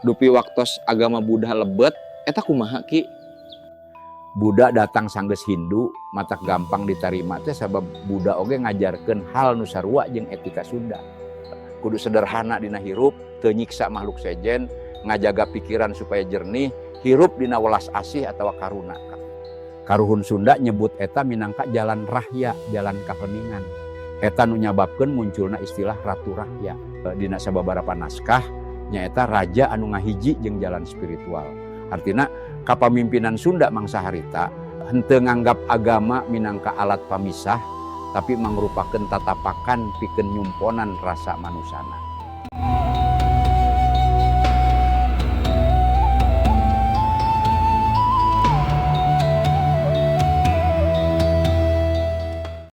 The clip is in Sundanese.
dupi waktos agama Buddha lebet eta kumaha Ki? Buddha datang sanggeus Hindu matak gampang diterima teh sabab Buddha oge ngajarkeun hal nu sarua jeung etika Sunda. Kudu sederhana dina hirup, teu nyiksa makhluk sejen, ngajaga pikiran supaya jernih, hirup dina welas asih atawa karuna. Karuhun Sunda nyebut eta minangka jalan rahya, jalan kaheningan. Eta nu nyababkeun munculna istilah Ratu Rahya. Dina sababaraha naskah nyaeta raja anu ngahiji jeung jalan spiritual. Artina kapamimpinan Sunda mangsa harita henteu nganggap agama minangka alat pamisah, tapi mangrupakeun tatapakan pikeun nyumponan rasa manusana.